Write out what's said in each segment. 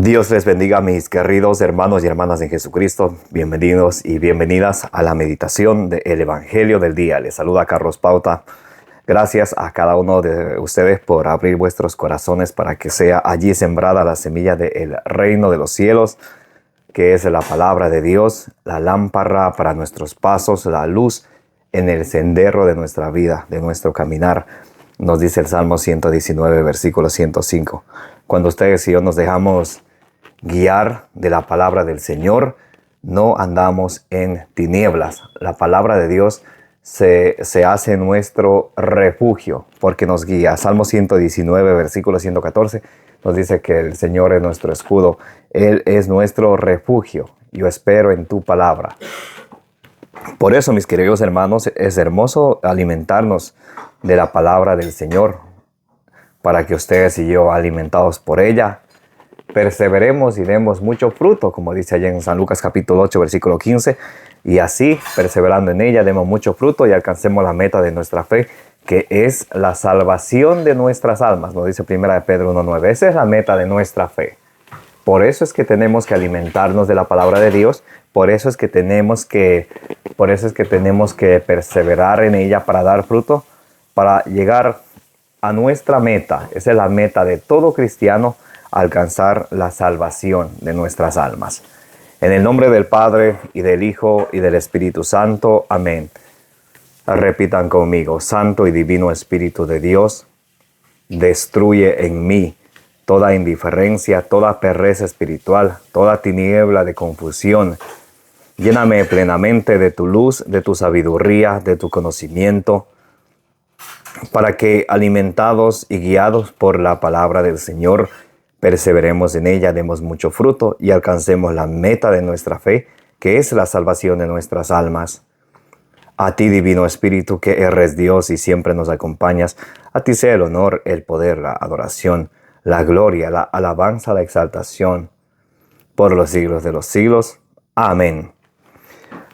Dios les bendiga, mis queridos hermanos y hermanas en Jesucristo. Bienvenidos y bienvenidas a la meditación del Evangelio del día. Les saluda Carlos Pauta. Gracias a cada uno de ustedes por abrir vuestros corazones para que sea allí sembrada la semilla del reino de los cielos, que es la palabra de Dios, la lámpara para nuestros pasos, la luz en el sendero de nuestra vida, de nuestro caminar. Nos dice el Salmo 119, versículo 105. Cuando ustedes y yo nos dejamos guiar de la palabra del Señor, no andamos en tinieblas. La palabra de Dios se hace nuestro refugio porque nos guía. Salmo 119, versículo 114, nos dice que el Señor es nuestro escudo. Él es nuestro refugio. Yo espero en tu palabra. Por eso, mis queridos hermanos, es hermoso alimentarnos de la palabra del Señor, para que ustedes y yo, alimentados por ella, perseveremos y demos mucho fruto, como dice allá en San Lucas capítulo 8, versículo 15, y así, perseverando en ella, demos mucho fruto y alcancemos la meta de nuestra fe, que es la salvación de nuestras almas, nos dice 1 Pedro 1:9. Esa es la meta de nuestra fe. Por eso es que tenemos que alimentarnos de la palabra de Dios, por eso es que tenemos que perseverar en ella para dar fruto, para llegar a nuestra meta. Esa es la meta de todo cristiano, alcanzar la salvación de nuestras almas. En el nombre del Padre, y del Hijo, y del Espíritu Santo. Amén. Repitan conmigo: Santo y Divino Espíritu de Dios, destruye en mí toda indiferencia, toda pereza espiritual, toda tiniebla de confusión. Lléname plenamente de tu luz, de tu sabiduría, de tu conocimiento, para que, alimentados y guiados por la palabra del Señor, perseveremos en ella, demos mucho fruto y alcancemos la meta de nuestra fe, que es la salvación de nuestras almas. A ti, Divino Espíritu, que eres Dios y siempre nos acompañas, a ti sea el honor, el poder, la adoración, la gloria, la alabanza, la exaltación, por los siglos de los siglos. Amén.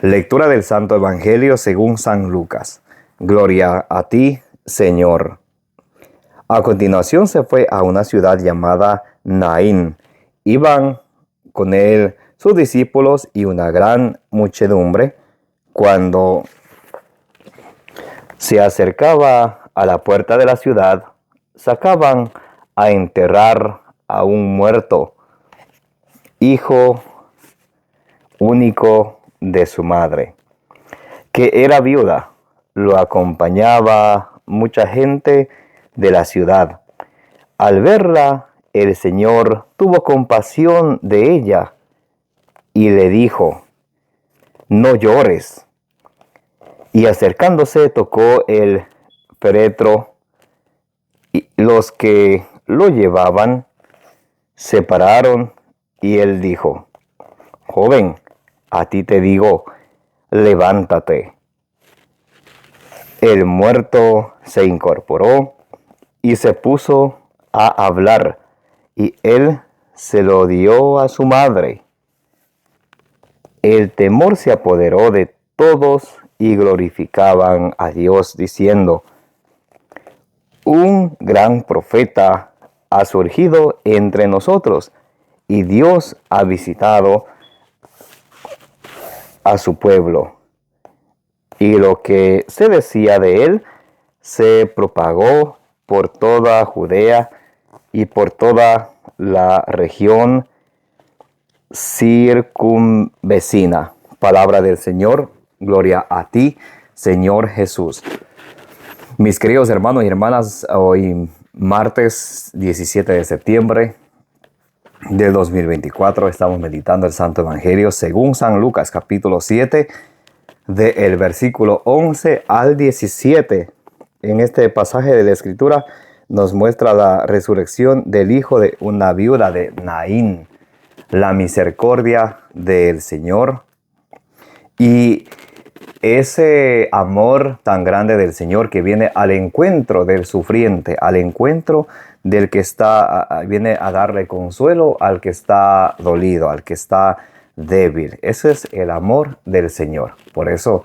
Lectura del Santo Evangelio según San Lucas. Gloria a ti, Señor. A continuación se fue a una ciudad llamada Naín. Iban con él sus discípulos y una gran muchedumbre. Cuando se acercaba a la puerta de la ciudad, sacaban a enterrar a un muerto, hijo único de su madre, que era viuda. Lo acompañaba mucha gente de la ciudad. Al verla, el Señor tuvo compasión de ella y le dijo: no llores. Y acercándose tocó el féretro, y los que lo llevaban se pararon, y él dijo: joven, a ti te digo, levántate. El muerto se incorporó y se puso a hablar, y él se lo dio a su madre. El temor se apoderó de todos y glorificaban a Dios diciendo: un gran profeta ha surgido entre nosotros, y Dios ha visitado a su pueblo. Y lo que se decía de él se propagó por toda Judea y por toda la región circunvecina. Palabra del Señor. Gloria a ti, Señor Jesús. Mis queridos hermanos y hermanas, hoy martes 17 de septiembre del 2024 estamos meditando el Santo Evangelio según San Lucas, capítulo 7, del versículo 11 al 17. En este pasaje de la Escritura nos muestra la resurrección del hijo de una viuda de Naín, la misericordia del Señor y ese amor tan grande del Señor que viene al encuentro del sufriente, al encuentro del que viene a darle consuelo al que está dolido, al que está débil. Ese es el amor del Señor. Por eso,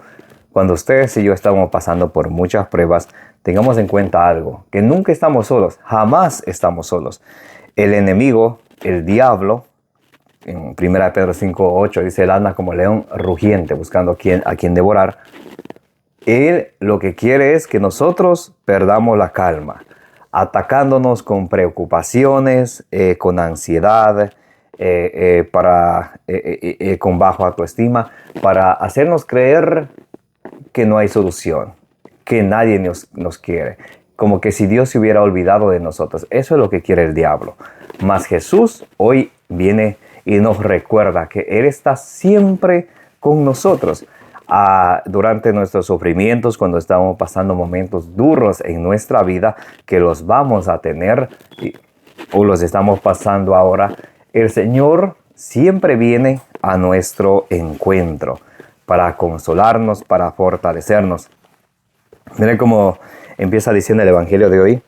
cuando ustedes y yo estamos pasando por muchas pruebas, tengamos en cuenta algo, que nunca estamos solos, jamás estamos solos. El enemigo, el diablo, En 1 Pedro 5:8 dice, él anda como león rugiente, buscando a quien devorar. Él lo que quiere es que nosotros perdamos la calma, atacándonos con preocupaciones, con ansiedad, con baja autoestima, para hacernos creer que no hay solución, que nadie nos quiere, como que si Dios se hubiera olvidado de nosotros. Eso es lo que quiere el diablo. Mas Jesús hoy viene y nos recuerda que Él está siempre con nosotros. Durante nuestros sufrimientos, cuando estamos pasando momentos duros en nuestra vida, que los vamos a tener o los estamos pasando ahora, el Señor siempre viene a nuestro encuentro para consolarnos, para fortalecernos. Miren cómo empieza diciendo el Evangelio de hoy.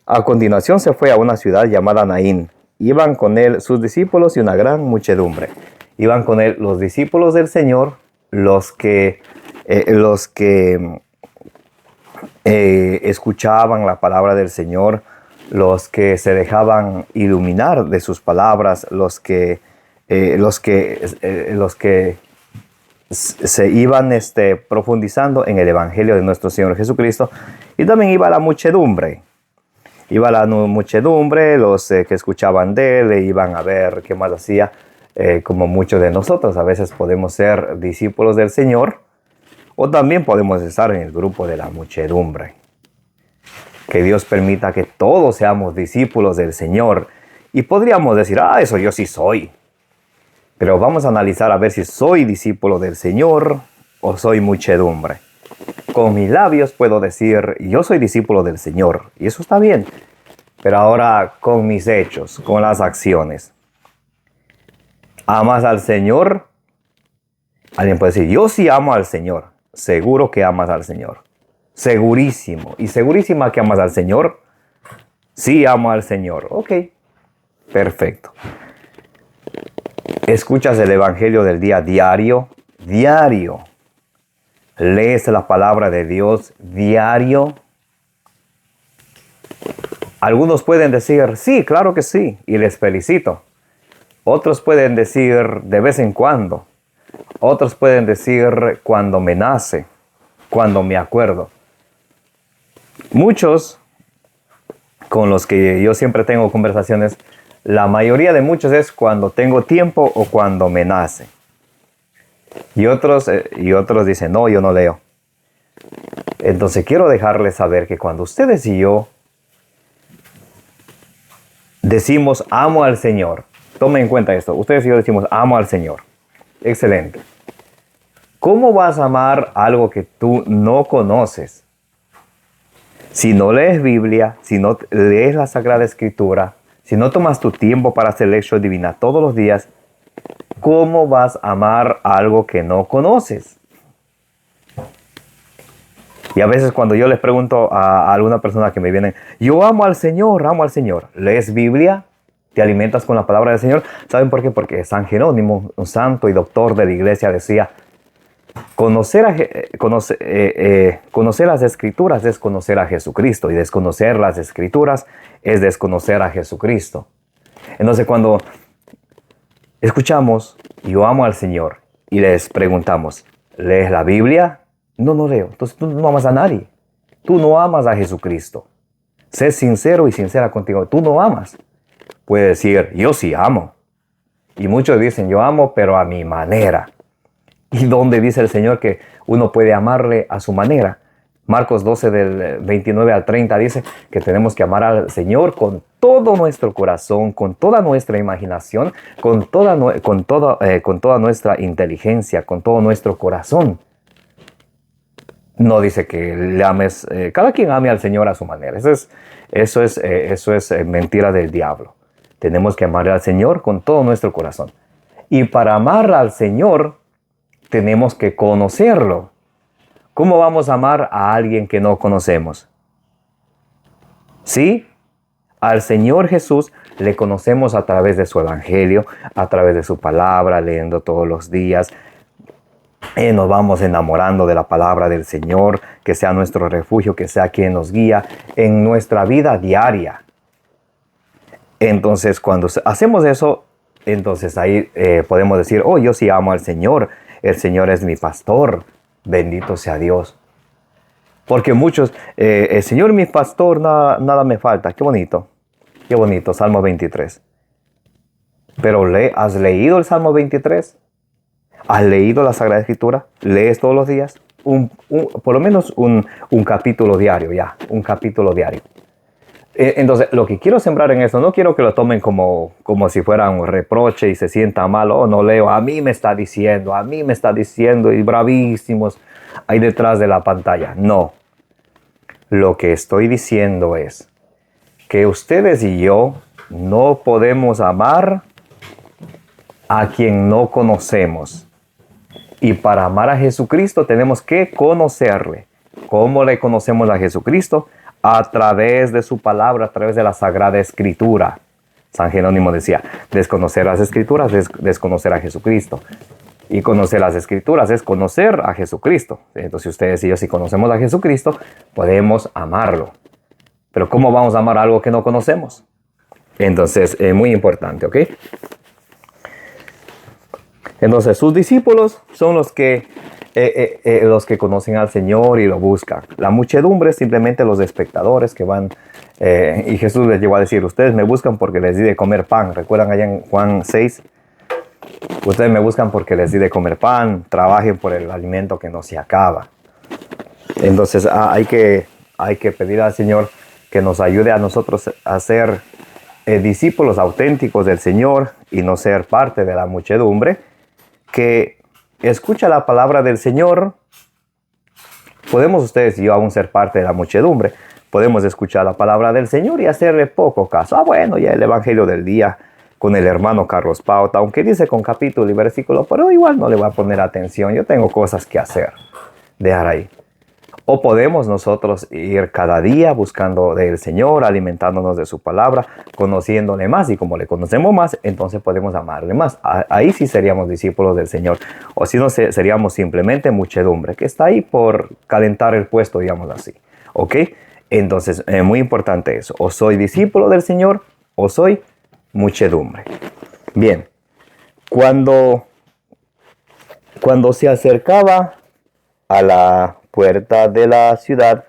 A continuación se fue a una ciudad llamada Naín. Iban con él sus discípulos y una gran muchedumbre. Iban con él los discípulos del Señor, los que escuchaban la palabra del Señor, los que se dejaban iluminar de sus palabras, los que se iban profundizando en el Evangelio de nuestro Señor Jesucristo. Y también iba la muchedumbre. Iba la muchedumbre, los que escuchaban de él, e iban a ver qué más hacía. Como muchos de nosotros, a veces podemos ser discípulos del Señor o también podemos estar en el grupo de la muchedumbre. Que Dios permita que todos seamos discípulos del Señor. Y podríamos decir, eso yo sí soy. Pero vamos a analizar a ver si soy discípulo del Señor o soy muchedumbre. Con mis labios puedo decir, yo soy discípulo del Señor. Y eso está bien. Pero ahora con mis hechos, con las acciones. ¿Amas al Señor? Alguien puede decir, yo sí amo al Señor. Seguro que amas al Señor. Segurísimo. ¿Y segurísima que amas al Señor? Sí, amo al Señor. Ok, perfecto. ¿Escuchas el Evangelio del día diario? Diario. ¿Lees la palabra de Dios diario? Algunos pueden decir, sí, claro que sí, y les felicito. Otros pueden decir de vez en cuando. Otros pueden decir cuando me nace, cuando me acuerdo. Muchos con los que yo siempre tengo conversaciones, la mayoría de muchos es cuando tengo tiempo o cuando me nace. Y otros dicen, no, yo no leo. Entonces quiero dejarles saber que cuando ustedes y yo decimos amo al Señor, tomen en cuenta esto, ustedes y yo decimos amo al Señor. Excelente. ¿Cómo vas a amar algo que tú no conoces? Si no lees Biblia, si no lees la Sagrada Escritura, si no tomas tu tiempo para hacer lección divina todos los días, ¿cómo vas a amar algo que no conoces? Y a veces cuando yo les pregunto a alguna persona que me viene, yo amo al Señor, ¿lees Biblia? ¿Te alimentas con la palabra del Señor? ¿Saben por qué? Porque San Jerónimo, un santo y doctor de la iglesia, decía, conocer las Escrituras es conocer a Jesucristo, y desconocer las Escrituras es desconocer a Jesucristo. Entonces cuando escuchamos, yo amo al Señor, y les preguntamos, ¿lees la Biblia? No, no leo. Entonces tú no amas a nadie. Tú no amas a Jesucristo. Sé sincero y sincera contigo. Tú no amas. Puede decir, yo sí amo. Y muchos dicen, yo amo, pero a mi manera. ¿Y dónde dice el Señor que uno puede amarle a su manera? Marcos 12, del 29 al 30, dice que tenemos que amar al Señor con todo nuestro corazón, con toda nuestra imaginación, con toda nuestra inteligencia, con todo nuestro corazón. No dice que le ames, cada quien ame al Señor a su manera. Eso es mentira del diablo. Tenemos que amar al Señor con todo nuestro corazón. Y para amar al Señor, tenemos que conocerlo. ¿Cómo vamos a amar a alguien que no conocemos? Sí, al Señor Jesús le conocemos a través de su Evangelio, a través de su palabra, leyendo todos los días. Nos vamos enamorando de la palabra del Señor, que sea nuestro refugio, que sea quien nos guía en nuestra vida diaria. Entonces, cuando hacemos eso, entonces ahí podemos decir, oh, yo sí amo al Señor. El Señor es mi pastor. Bendito sea Dios. Porque muchos, el Señor es mi pastor, nada me falta. Qué bonito. Qué bonito, Salmo 23. Pero ¿has leído el Salmo 23? ¿Has leído la Sagrada Escritura? ¿Lees todos los días? Por lo menos un capítulo diario, ya. Un capítulo diario. Entonces, lo que quiero sembrar en eso, no quiero que lo tomen como si fuera un reproche y se sienta mal. Oh, no leo, a mí me está diciendo, y bravísimos ahí detrás de la pantalla. No. Lo que estoy diciendo es que ustedes y yo no podemos amar a quien no conocemos. Y para amar a Jesucristo tenemos que conocerle. ¿Cómo le conocemos a Jesucristo? A través de su palabra, a través de la Sagrada Escritura. San Jerónimo decía, desconocer las Escrituras es desconocer a Jesucristo. Y conocer las Escrituras es conocer a Jesucristo. Entonces ustedes y yo, si conocemos a Jesucristo, podemos amarlo. Pero ¿cómo vamos a amar algo que no conocemos? Entonces, es muy importante, ¿ok? Entonces, sus discípulos son los que conocen al Señor y lo buscan. La muchedumbre es simplemente los espectadores que van. Y Jesús les llegó a decir, ustedes me buscan porque les di de comer pan. ¿Recuerdan allá en Juan 6? Ustedes me buscan porque les di de comer pan. Trabajen por el alimento que no se acaba. Entonces, hay que pedir al Señor que nos ayude a nosotros a ser discípulos auténticos del Señor y no ser parte de la muchedumbre que escucha la palabra del Señor. Podemos ustedes y yo aún ser parte de la muchedumbre. Podemos escuchar la palabra del Señor y hacerle poco caso. Bueno, ya el Evangelio del día con el hermano Carlos Pauta, aunque dice con capítulo y versículo, pero igual no le voy a poner atención. Yo tengo cosas que hacer. Dejar ahí. O podemos nosotros ir cada día buscando del Señor, alimentándonos de su palabra, conociéndole más, y como le conocemos más, entonces podemos amarle más. Ahí sí seríamos discípulos del Señor. O si no, seríamos simplemente muchedumbre, que está ahí por calentar el puesto, digamos así. ¿Ok? Entonces, muy importante eso. O soy discípulo del Señor, o soy muchedumbre. Bien. Cuando se acercaba a la puerta de la ciudad,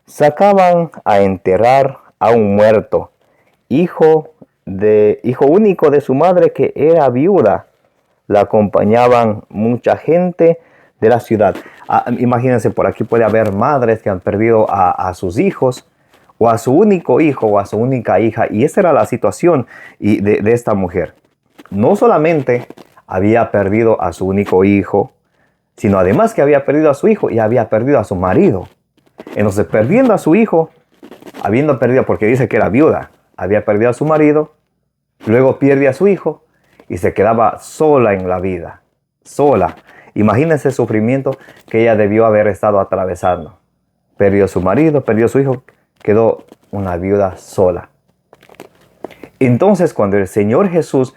sacaban a enterrar a un muerto, hijo único de su madre, que era viuda. La acompañaban mucha gente de la ciudad. Imagínense, por aquí puede haber madres que han perdido a sus hijos, o a su único hijo, o a su única hija, y esa era la situación de esta mujer. No solamente había perdido a su único hijo, sino además que había perdido a su hijo y había perdido a su marido. Entonces, perdiendo a su hijo, habiendo perdido, porque dice que era viuda, había perdido a su marido, luego pierde a su hijo y se quedaba sola en la vida. Sola. Imagínense el sufrimiento que ella debió haber estado atravesando. Perdió a su marido, perdió a su hijo, quedó una viuda sola. Entonces, cuando el Señor Jesús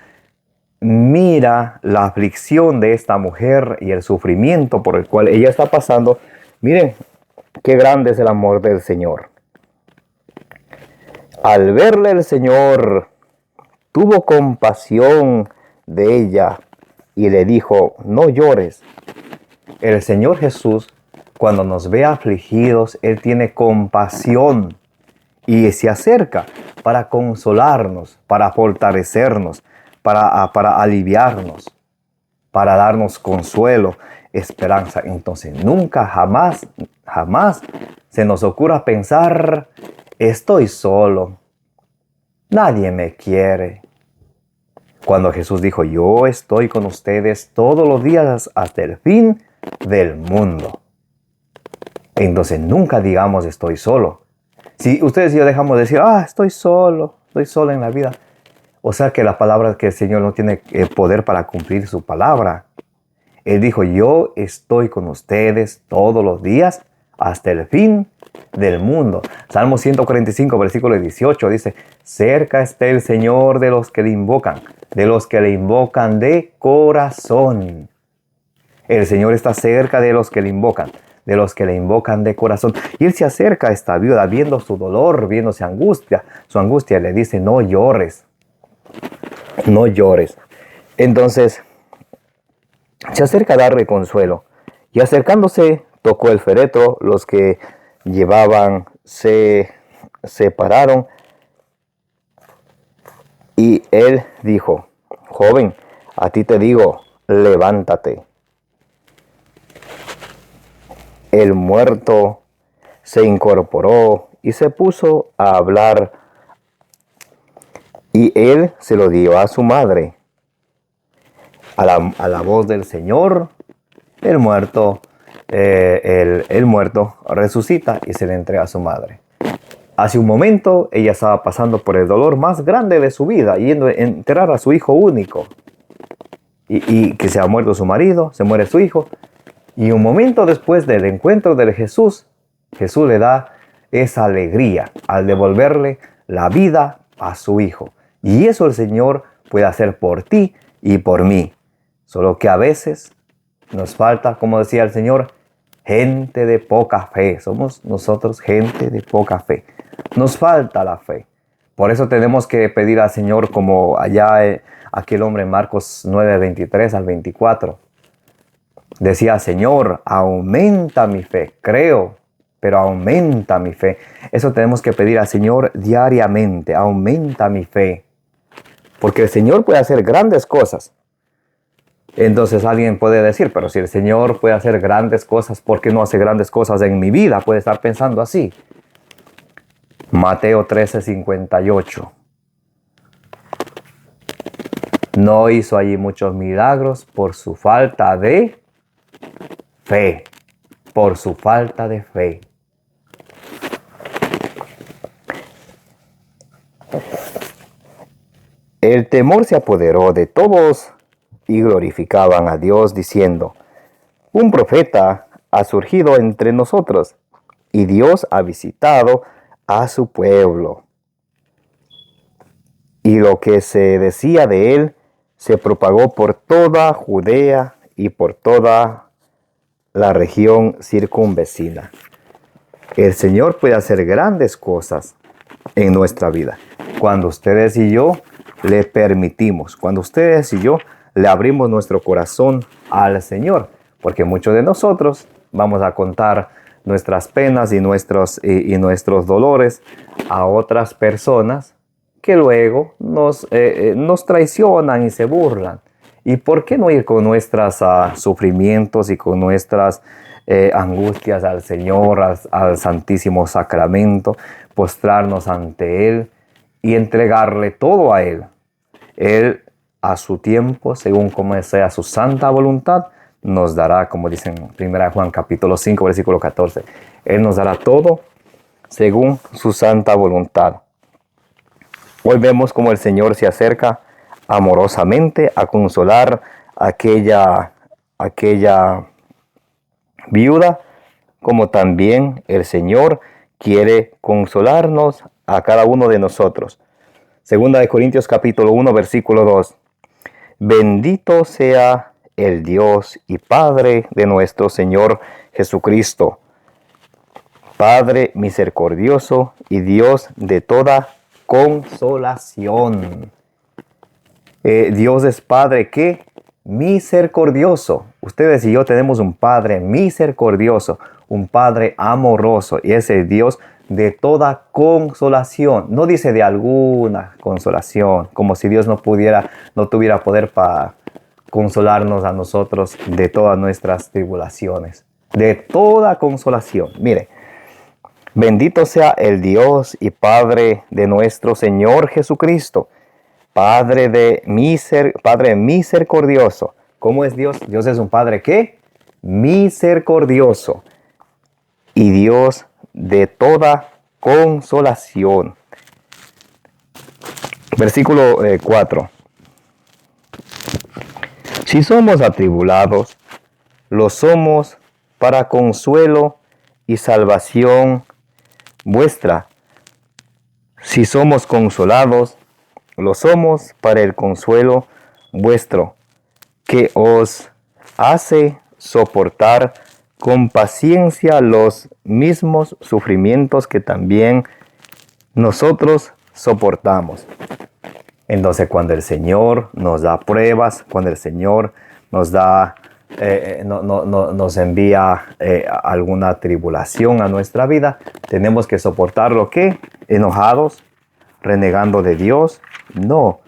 mira la aflicción de esta mujer y el sufrimiento por el cual ella está pasando, miren qué grande es el amor del Señor. Al verle, el Señor tuvo compasión de ella y le dijo, no llores. El Señor Jesús, cuando nos ve afligidos, Él tiene compasión y se acerca para consolarnos, para fortalecernos, para aliviarnos, para darnos consuelo, esperanza. Entonces, nunca, jamás se nos ocurra pensar, estoy solo, nadie me quiere. Cuando Jesús dijo, yo estoy con ustedes todos los días hasta el fin del mundo. Entonces, nunca digamos estoy solo. Si ustedes y yo dejamos de decir, estoy solo en la vida, o sea que la palabra que el Señor no tiene poder para cumplir su palabra. Él dijo, yo estoy con ustedes todos los días hasta el fin del mundo. Salmo 145, versículo 18 dice, cerca está el Señor de los que le invocan de corazón. El Señor está cerca de los que le invocan de corazón. Y Él se acerca a esta viuda viendo su dolor, viendo su angustia, le dice, no llores. no llores. Entonces se acerca a darle consuelo, y acercándose tocó el féretro. Los que llevaban se separaron, y él dijo: joven, a ti te digo, levántate. El muerto se incorporó y se puso a hablar, y él se lo dio a su madre. A la voz del Señor, el muerto resucita y se le entrega a su madre. Hace un momento ella estaba pasando por el dolor más grande de su vida, yendo a enterrar a su hijo único, y que se ha muerto su marido, se muere su hijo, y un momento después del encuentro de Jesús le da esa alegría al devolverle la vida a su hijo. Y eso el Señor puede hacer por ti y por mí. Solo que a veces nos falta, como decía el Señor, gente de poca fe. Somos nosotros gente de poca fe. Nos falta la fe. Por eso tenemos que pedir al Señor, como allá aquel hombre en Marcos 9, 23 al 24. Decía: Señor, aumenta mi fe. Creo, pero aumenta mi fe. Eso tenemos que pedir al Señor diariamente. Aumenta mi fe. Porque el Señor puede hacer grandes cosas. Entonces alguien puede decir: pero si el Señor puede hacer grandes cosas, ¿por qué no hace grandes cosas en mi vida? Puede estar pensando así. Mateo 13:58. No hizo allí muchos milagros por su falta de fe. Por su falta de fe. El temor se apoderó de todos y glorificaban a Dios diciendo: un profeta ha surgido entre nosotros, y Dios ha visitado a su pueblo. Y lo que se decía de él se propagó por toda Judea y por toda la región circunvecina. El Señor puede hacer grandes cosas en nuestra vida cuando ustedes y yo le permitimos, cuando ustedes y yo le abrimos nuestro corazón al Señor, porque muchos de nosotros vamos a contar nuestras penas y nuestros dolores a otras personas que luego nos traicionan y se burlan. ¿Y por qué no ir con nuestros sufrimientos y con nuestras angustias al Señor, al Santísimo Sacramento, postrarnos ante Él y entregarle todo a Él? Él, a su tiempo, según como sea su santa voluntad, nos dará, como dice en 1 Juan capítulo 5, versículo 14. Él nos dará todo según su santa voluntad. Hoy vemos como el Señor se acerca amorosamente a consolar a aquella viuda, como también el Señor quiere consolarnos a cada uno de nosotros. Segunda de Corintios capítulo 1, versículo 2. Bendito sea el Dios y Padre de nuestro Señor Jesucristo, Padre misericordioso y Dios de toda consolación. Dios es Padre, ¿qué? Misericordioso. Ustedes y yo tenemos un Padre misericordioso, un Padre amoroso, y ese Dios de toda consolación. No dice de alguna consolación, como si Dios no tuviera poder para consolarnos a nosotros de todas nuestras tribulaciones. De toda consolación. Mire, bendito sea el Dios y Padre de nuestro Señor Jesucristo, Padre misericordioso. ¿Cómo es Dios? Dios es un Padre, ¿qué? Misericordioso. Y Dios de toda consolación. Versículo 4. Si somos atribulados, lo somos para consuelo y salvación vuestra. Si somos consolados, lo somos para el consuelo vuestro, que os hace soportar con paciencia los mismos sufrimientos que también nosotros soportamos. Entonces, cuando el Señor nos da pruebas, cuando el Señor nos da, nos envía alguna tribulación a nuestra vida, tenemos que soportarlo. ¿Qué? ¿Enojados? ¿Renegando de Dios? No,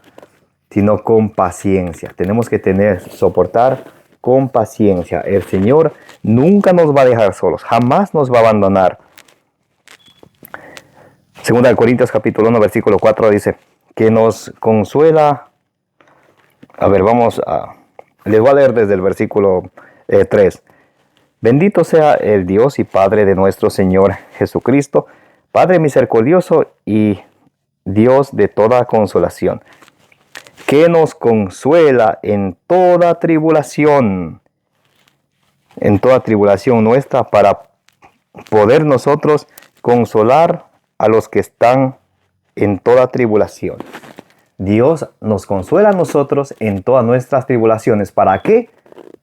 sino con paciencia. Tenemos que soportar con paciencia. El Señor nunca nos va a dejar solos, jamás nos va a abandonar. Segunda de Corintios capítulo 1, versículo 4 dice que nos consuela. A ver, les voy a leer desde el versículo 3. Bendito sea el Dios y Padre de nuestro Señor Jesucristo, Padre misericordioso y Dios de toda consolación, que nos consuela en toda tribulación nuestra, para poder nosotros consolar a los que están en toda tribulación. Dios nos consuela a nosotros en todas nuestras tribulaciones. ¿Para qué?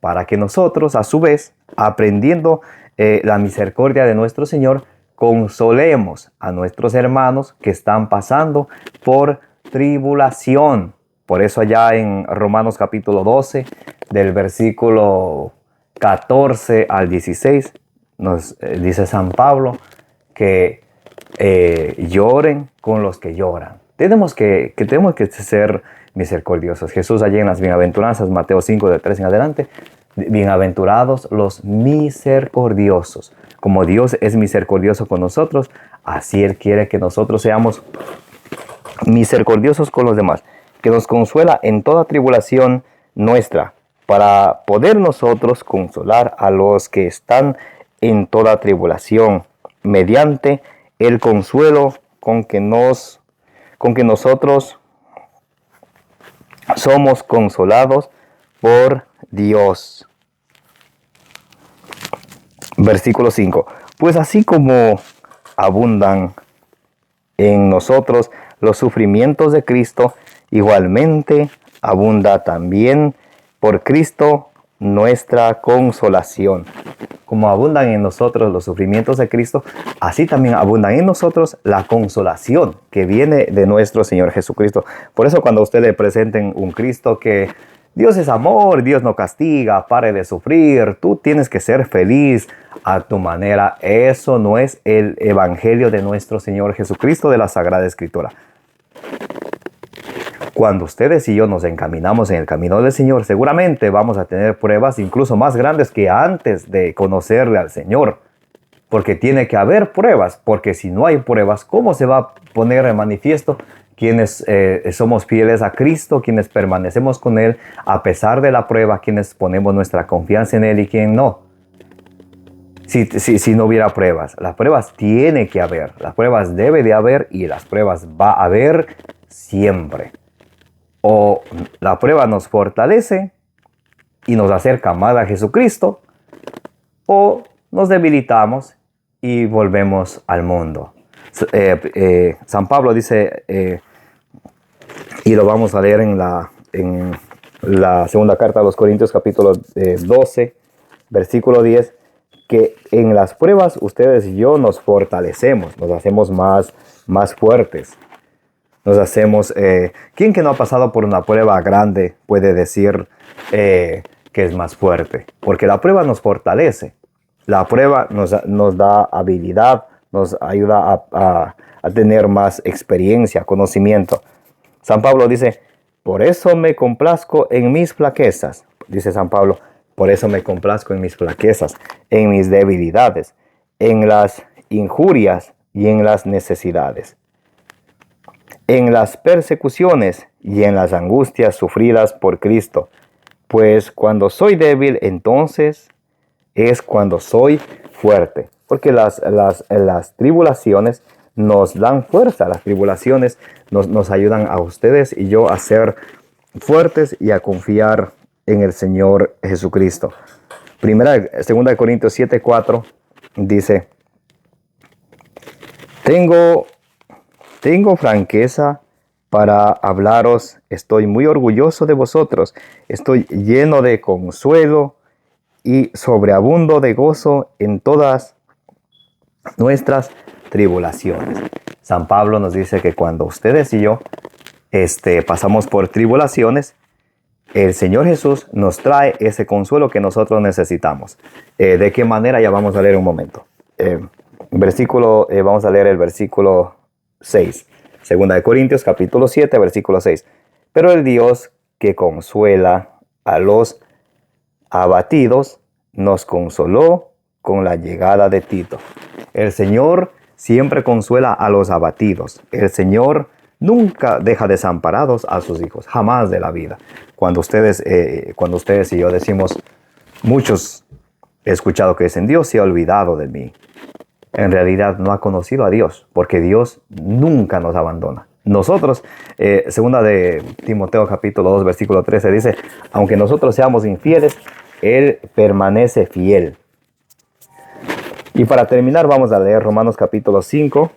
Para que nosotros, a su vez, aprendiendo la misericordia de nuestro Señor, consolemos a nuestros hermanos que están pasando por tribulación. Por eso allá en Romanos capítulo 12, del versículo 14 al 16, nos dice San Pablo que lloren con los que lloran. Tenemos que ser misericordiosos. Jesús allí en las bienaventuranzas, Mateo 5, de 3 en adelante, bienaventurados los misericordiosos. Como Dios es misericordioso con nosotros, así Él quiere que nosotros seamos misericordiosos con los demás, que nos consuela en toda tribulación nuestra, para poder nosotros consolar a los que están en toda tribulación, mediante el consuelo con que nosotros somos consolados por Dios. Versículo 5. Pues así como abundan en nosotros los sufrimientos de Cristo, igualmente abunda también por Cristo nuestra consolación. Como abundan en nosotros los sufrimientos de Cristo, así también abundan en nosotros la consolación que viene de nuestro Señor Jesucristo. Por eso cuando a usted le presenten un Cristo que Dios es amor, Dios no castiga, pare de sufrir, tú tienes que ser feliz a tu manera, eso no es el evangelio de nuestro Señor Jesucristo de la Sagrada Escritura. Cuando ustedes y yo nos encaminamos en el camino del Señor, seguramente vamos a tener pruebas incluso más grandes que antes de conocerle al Señor. Porque tiene que haber pruebas, porque si no hay pruebas, ¿cómo se va a poner en manifiesto quienes somos fieles a Cristo, quienes permanecemos con Él a pesar de la prueba, quienes ponemos nuestra confianza en Él y quien no? Si no hubiera pruebas, las pruebas tiene que haber, las pruebas debe de haber y las pruebas va a haber siempre. O la prueba nos fortalece y nos acerca más a Jesucristo, o nos debilitamos y volvemos al mundo. San Pablo dice, y lo vamos a leer en la segunda carta a los Corintios, capítulo 12, versículo 10, que en las pruebas ustedes y yo nos fortalecemos, nos hacemos más fuertes. Nos hacemos, ¿quién que no ha pasado por una prueba grande puede decir que es más fuerte? Porque la prueba nos fortalece. La prueba nos da habilidad, nos ayuda a tener más experiencia, conocimiento. San Pablo dice, por eso me complazco en mis flaquezas. Dice San Pablo, por eso me complazco en mis flaquezas, en mis debilidades, en las injurias y en las necesidades, en las persecuciones y en las angustias sufridas por Cristo. Pues cuando soy débil, entonces es cuando soy fuerte. Porque las tribulaciones nos dan fuerza. Las tribulaciones nos ayudan a ustedes y yo a ser fuertes y a confiar en el Señor Jesucristo. Segunda de Corintios 7:4 dice, Tengo franqueza para hablaros, estoy muy orgulloso de vosotros, estoy lleno de consuelo y sobreabundo de gozo en todas nuestras tribulaciones. San Pablo nos dice que cuando ustedes y yo pasamos por tribulaciones, el Señor Jesús nos trae ese consuelo que nosotros necesitamos. ¿De qué manera? Ya vamos a leer un momento. Vamos a leer el versículo 6. Segunda de Corintios, capítulo 7, versículo 6. Pero el Dios que consuela a los abatidos nos consoló con la llegada de Tito. El Señor siempre consuela a los abatidos. El Señor nunca deja desamparados a sus hijos, jamás de la vida. Cuando ustedes y yo decimos, muchos he escuchado que dicen, Dios se ha olvidado de mí. En realidad no ha conocido a Dios, porque Dios nunca nos abandona. Nosotros, segunda de Timoteo capítulo 2, versículo 13, dice, aunque nosotros seamos infieles, Él permanece fiel. Y para terminar vamos a leer Romanos capítulo 5,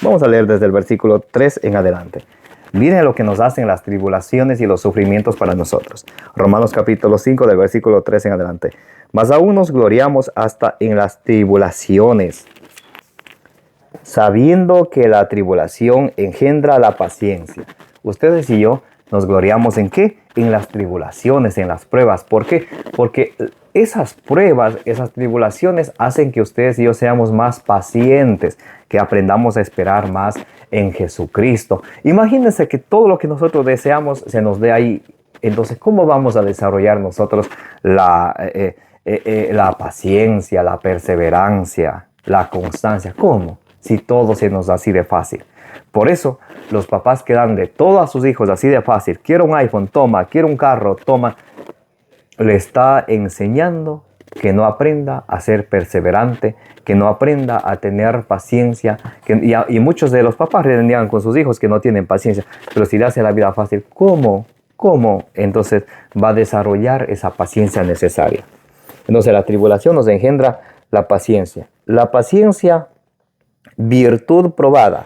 vamos a leer desde el versículo 3 en adelante. Miren lo que nos hacen las tribulaciones y los sufrimientos para nosotros. Romanos capítulo 5 del versículo 3 en adelante. Mas aún nos gloriamos hasta en las tribulaciones, sabiendo que la tribulación engendra la paciencia. Ustedes y yo nos gloriamos ¿en qué? En las tribulaciones, en las pruebas. ¿Por qué? Porque esas pruebas, esas tribulaciones hacen que ustedes y yo seamos más pacientes, que aprendamos a esperar más en Jesucristo. Imagínense que todo lo que nosotros deseamos se nos dé ahí. Entonces, ¿cómo vamos a desarrollar nosotros la paciencia, la perseverancia, la constancia? ¿Cómo? Si todo se nos da así de fácil. Por eso, los papás que dan de todo a sus hijos así de fácil, quiero un iPhone, toma, quiero un carro, toma, le está enseñando que no aprenda a ser perseverante, que no aprenda a tener paciencia. Y muchos de los papás reniegan con sus hijos que no tienen paciencia, pero si le hace la vida fácil, ¿cómo? Entonces va a desarrollar esa paciencia necesaria. Entonces la tribulación nos engendra la paciencia. La paciencia, virtud probada.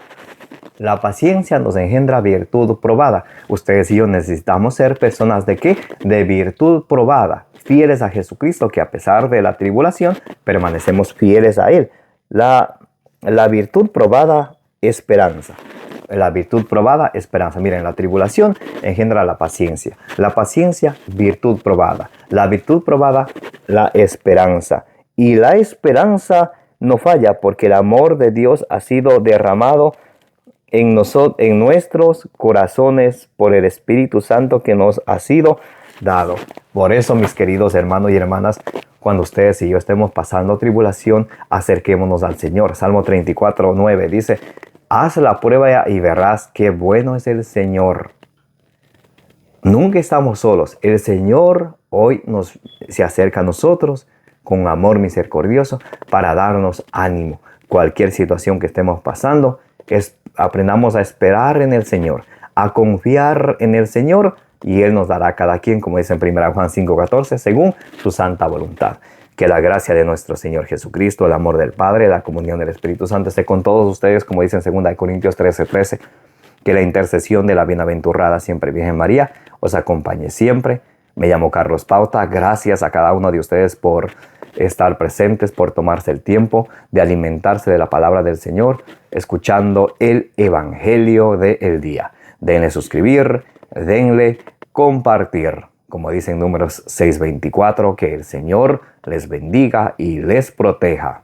La paciencia nos engendra virtud probada. Ustedes y yo necesitamos ser personas ¿de qué? De virtud probada. Fieles a Jesucristo, que a pesar de la tribulación, permanecemos fieles a Él. La virtud probada, esperanza. La virtud probada, esperanza. Miren, la tribulación engendra la paciencia. La paciencia, virtud probada. La virtud probada, la esperanza. Y la esperanza no falla, porque el amor de Dios ha sido derramado en nuestros corazones por el Espíritu Santo que nos ha sido dado. Por eso, mis queridos hermanos y hermanas, cuando ustedes y yo estemos pasando tribulación, acerquémonos al Señor. Salmo 34, 9 dice, haz la prueba y verás qué bueno es el Señor. Nunca estamos solos. El Señor hoy se acerca a nosotros con amor misericordioso para darnos ánimo. Cualquier situación que estemos pasando, aprendamos a esperar en el Señor, a confiar en el Señor, y Él nos dará a cada quien, como dice en 1 Juan 5:14, según su santa voluntad. Que la gracia de nuestro Señor Jesucristo, el amor del Padre, la comunión del Espíritu Santo esté con todos ustedes, como dice en 2 Corintios 13:13. Que la intercesión de la bienaventurada siempre Virgen María os acompañe siempre. Me llamo Carlos Pauta. Gracias a cada uno de ustedes por estar presentes, por tomarse el tiempo de alimentarse de la palabra del Señor, escuchando el Evangelio del día. Denle suscribir, denle compartir. Como dicen Números 6:24, que el Señor les bendiga y les proteja.